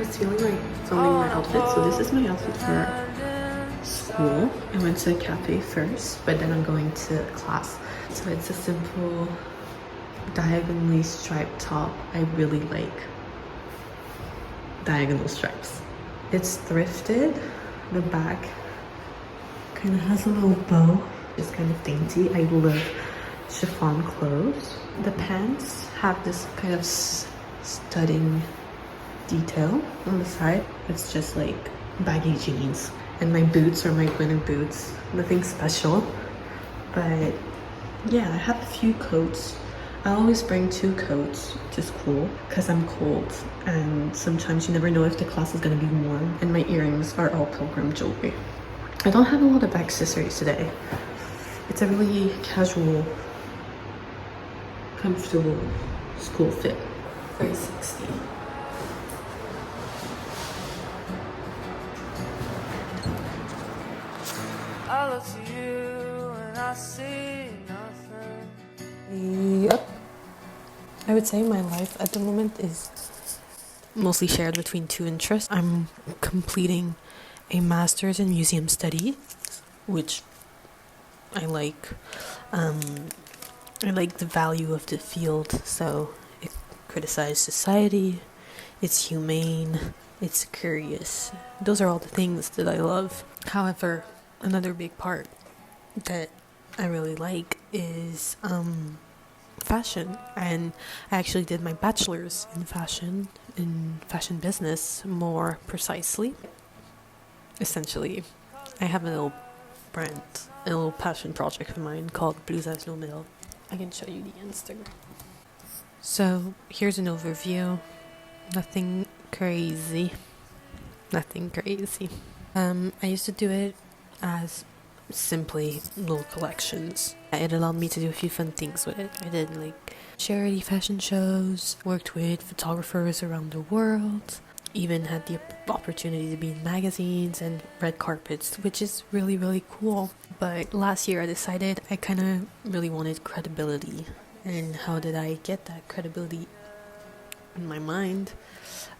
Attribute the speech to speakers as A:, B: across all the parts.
A: was feeling like filming my outfit, so this is my outfit for school. I went to a cafe first, but then I'm going to class. So it's a simple diagonally striped top. I really like diagonal stripes. It's thrifted. The back kind of has a little bow. It's kind of dainty. I love chiffon clothes. The pants have this kind of studding detail on the side. It's just like baggy jeans. And my boots are my winter boots. Nothing special. But yeah, I have a few coats. I always bring 2 coats to school because I'm cold, and sometimes you never know if the class is gonna be warm. And my earrings are all pilgrim jewelry. I don't have a lot of accessories today. It's a really casual, comfortable school fit. 360.
B: I look to you and I see nothing.
A: Yep. I would say my life at the moment is mostly shared between 2 interests. I'm completing a master's in museum study, which I like. I like the value of the field. So it criticizes society, it's humane, it's curious. Those are all the things that I love. However, another big part that I really like is fashion, and I actually did my bachelor's in fashion business, more precisely. Essentially, I have a little brand, a little passion project of mine called clotheesss. I can show you the Instagram. So here's an overview. Nothing crazy. I used to do it as simply little collections. It allowed me to do a few fun things with it. I did like charity fashion shows, worked with photographers around the world, even had the opportunity to be in magazines and red carpets, which is really, really cool. But last year I decided I kind of really wanted credibility. And how did I get that credibility? In my mind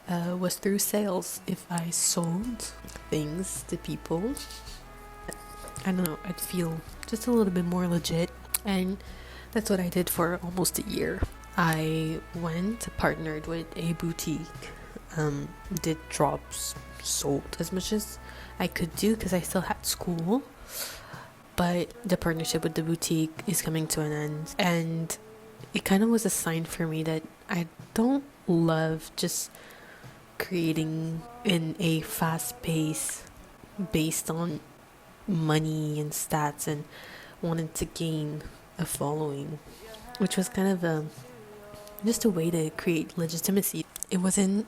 A: was through sales. If I sold things to people, I don't know, I'd feel just a little bit more legit. And that's what I did for almost a year. I partnered with a boutique, did drops, sold as much as I could do because I still had school. But the partnership with the boutique is coming to an end. And it kind of was a sign for me that I don't love just creating in a fast pace based on money and stats, and wanted to gain a following, which was kind of just a way to create legitimacy. It wasn't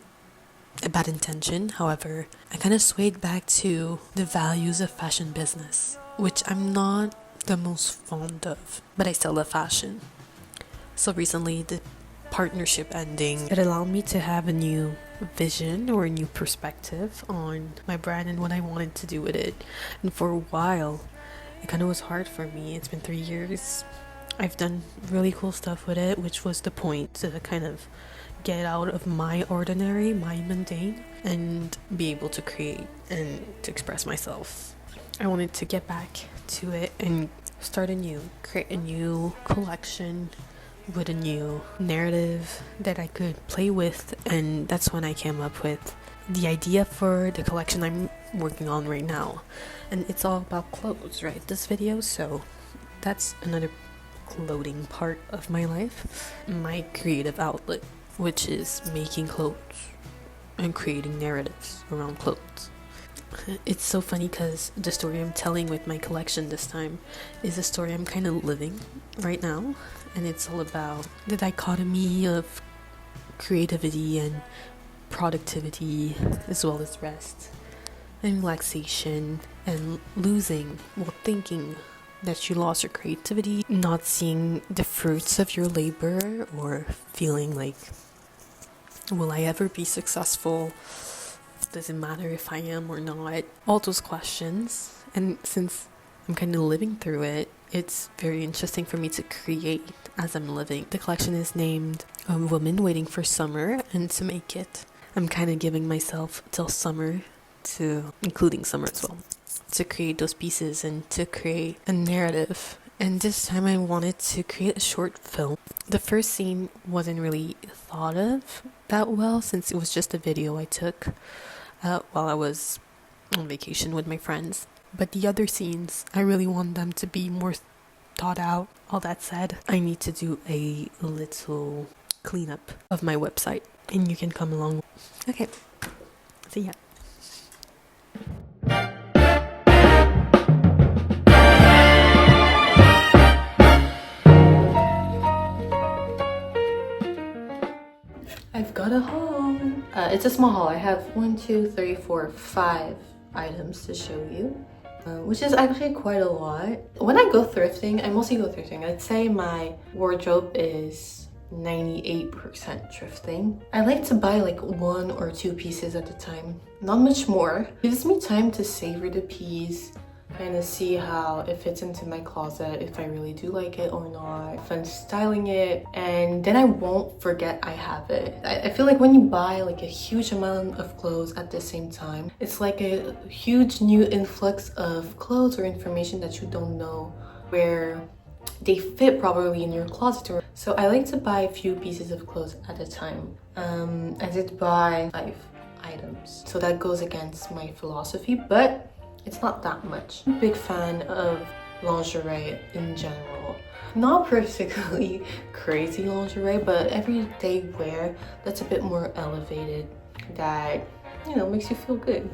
A: a bad intention. However, I kind of swayed back to the values of fashion business, which I'm not the most fond of, but I still love fashion. So recently, the partnership ending, it allowed me to have a new vision or a new perspective on my brand and what I wanted to do with it. And for a while, it kind of was hard for me. It's been 3 years. I've done really cool stuff with it, which was the point, to kind of get out of my ordinary, my mundane, and be able to create and to express myself. I wanted to get back to it and start anew, create a new collection with a new narrative that I could play with. And that's when I came up with the idea for the collection I'm working on right now. And it's all about clothes, right, this video? So that's another clothing part of my life, my creative outlet, which is making clothes and creating narratives around clothes. It's so funny because the story I'm telling with my collection this time is a story I'm kind of living right now. And it's all about the dichotomy of creativity and productivity, as well as rest and relaxation, and losing while thinking that you lost your creativity, not seeing the fruits of your labor, or feeling like, will I ever be successful? Does it matter if I am or not? All those questions. And since I'm kind of living through it, it's very interesting for me to create as I'm living. The collection is named A Woman Waiting for Summer, and to make it, I'm kind of giving myself till summer to, including summer as well, to create those pieces and to create a narrative. And this time I wanted to create a short film. The first scene wasn't really thought of that well since it was just a video I took while I was on vacation with my friends. But the other scenes, I really want them to be more thought out. All that said, I need to do a little cleanup of my website and you can come along. Okay, see ya. I've got a haul. It's a small haul. I have 1, 2, 3, 4, 5 items to show you, which is actually quite a lot. When I go thrifting, I mostly go thrifting. I'd say my wardrobe is 98% thrifting. I like to buy like 1 or 2 pieces at a time, not much more. It gives me time to savor the piece, kind of see how it fits into my closet, if I really do like it or not, if I'm styling it, and then I won't forget I have it. I feel like when you buy like a huge amount of clothes at the same time, it's like a huge new influx of clothes or information that you don't know where they fit properly in your closet. So I like to buy a few pieces of clothes at a time. I did buy 5 items, so that goes against my philosophy, but it's not that much. I'm a big fan of lingerie in general. Not particularly crazy lingerie, but everyday wear that's a bit more elevated, that, you know, makes you feel good.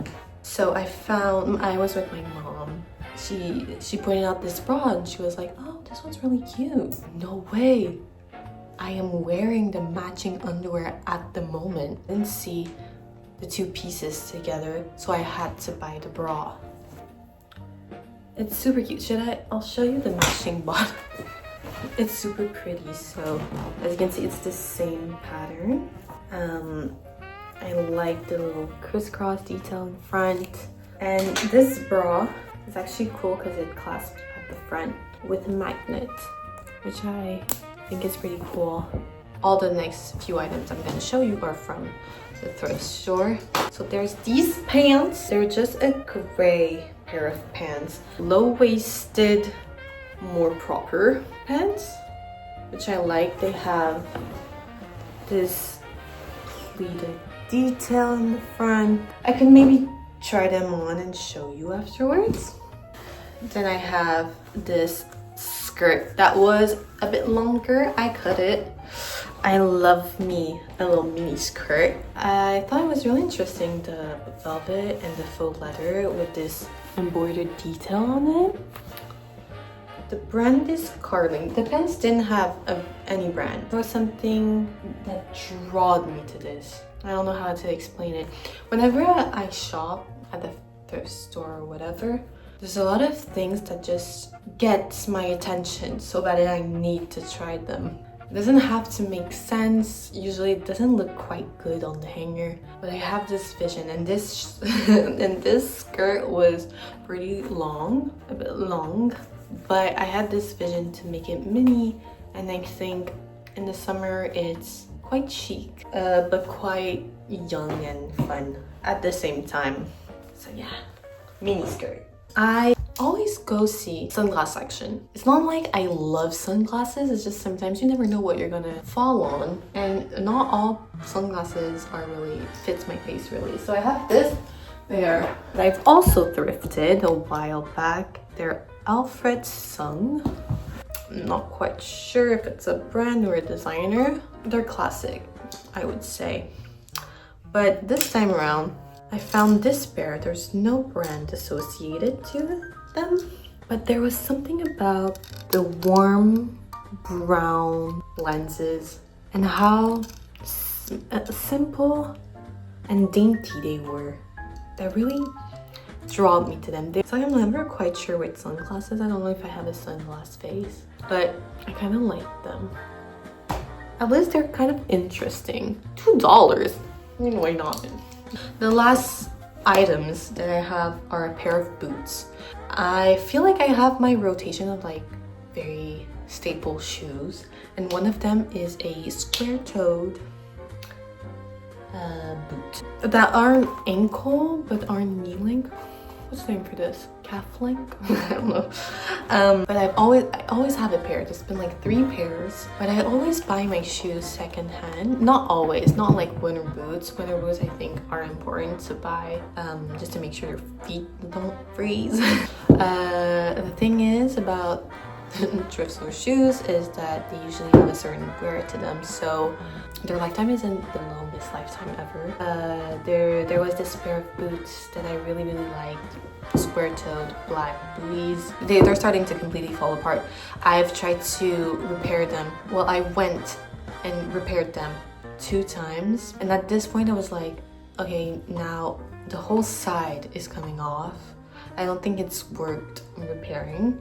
A: So I was with my mom. She pointed out this bra and she was like, oh, this one's really cute. No way. I am wearing the matching underwear at the moment. I didn't see the 2 pieces together, so I had to buy the bra. It's super cute. I'll show you the matching bottom. It's super pretty. So as you can see, it's the same pattern. I like the little crisscross detail in front. And this bra is actually cool because it clasps at the front with a magnet, which I think is pretty cool. All the next few items I'm going to show you are from the thrift store. So there's these pants. They're just a gray pair of pants. Low-waisted, more proper pants, which I like. They have this pleated detail in the front. I can maybe try them on and show you afterwards. Then I have this skirt that was a bit longer. I cut it. I love me a little mini skirt. I thought it was really interesting, the velvet and the faux leather with this embroidered detail on it. The brand is Carling. The pants didn't have any brand. There was something that drawed me to this. I don't know how to explain it. Whenever I shop at the thrift store or whatever, there's a lot of things that just gets my attention so that I need to try them. It doesn't have to make sense. Usually it doesn't look quite good on the hanger, but I have this vision, and this and this skirt was pretty long, a bit long, but I had this vision to make it mini, and I think in the summer it's quite chic, but quite young and fun at the same time. So yeah, mini skirt. I always go see sunglass section. It's not like I love sunglasses, it's just sometimes you never know what you're gonna fall on, and not all sunglasses are really fits my face really. So I have this pair that I've also thrifted a while back. They're Alfred Sung. I'm not quite sure if it's a brand or a designer. They're classic, I would say. But this time around, I found this pair. There's no brand associated to them, but there was something about the warm brown lenses and how simple and dainty they were that really drew me to them. So I'm never quite sure with sunglasses. I don't know if I have a sunglass face, but I kind of like them. At least they're kind of interesting. $2. I mean, why not? The last items that I have are a pair of boots. I feel like I have my rotation of like very staple shoes, and one of them is a square-toed boot that aren't ankle but aren't knee length. What's the name for this? Calf length? I don't know. But I always have a pair. There's been like 3 pairs, but I always buy my shoes secondhand. Not always, not like winter boots. Winter boots I think are important to buy just to make sure your feet don't freeze. The thing is about thrift store shoes is that they usually have a certain wear to them, so their lifetime isn't the longest lifetime ever. There was this pair of boots that I really liked, square-toed black booties. They're starting to completely fall apart. I've tried to repair them. Well, I went and repaired them 2 times, and at this point I was like, okay, now the whole side is coming off. I don't think it's worth repairing.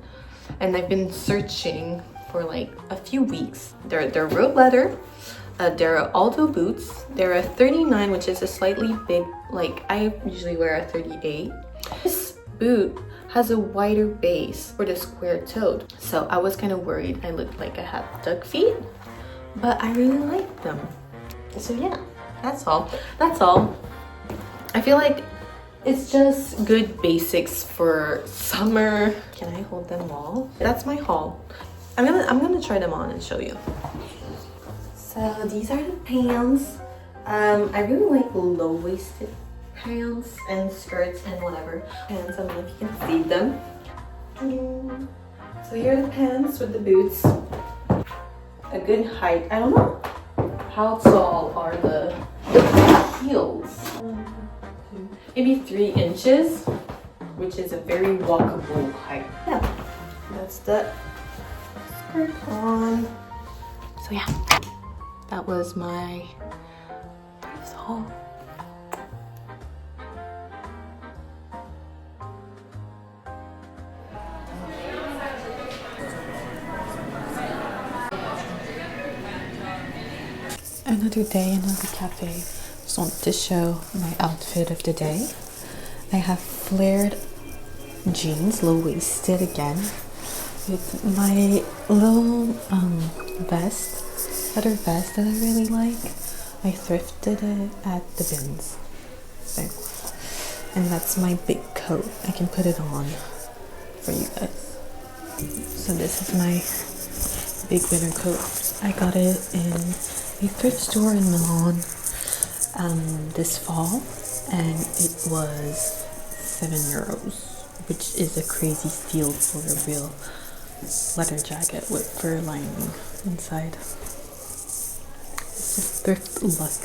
A: And I've been searching for like a few weeks. They're road leather. They're Aldo boots. They're a 39, which is a slightly big, like I usually wear a 38. This boot has a wider base for the square toed. So I was kind of worried I looked like I had duck feet, but I really like them. So yeah, that's all. I feel like it's just good basics for summer. Can I hold them all? That's my haul. I'm gonna try them on and show you. So these are the pants. I really like low-waisted pants and skirts and whatever. Pants, I don't know if you can see them. So here are the pants with the boots. A good height. I don't know how tall are the heels. Maybe 3 inches, which is a very walkable height. Yeah, that's the skirt on. So yeah, that was my thrift haul. Another day, another cafe. Just want to show my outfit of the day. I have flared jeans, low-waisted again, with my little vest, leather vest that I really like. I thrifted it at the bins. So, and that's my big coat. I can put it on for you guys. So this is my big winter coat. I got it in a thrift store in Milan this fall, and it was €7, which is a crazy steal for a real leather jacket with fur lining inside. It's just thrift luck.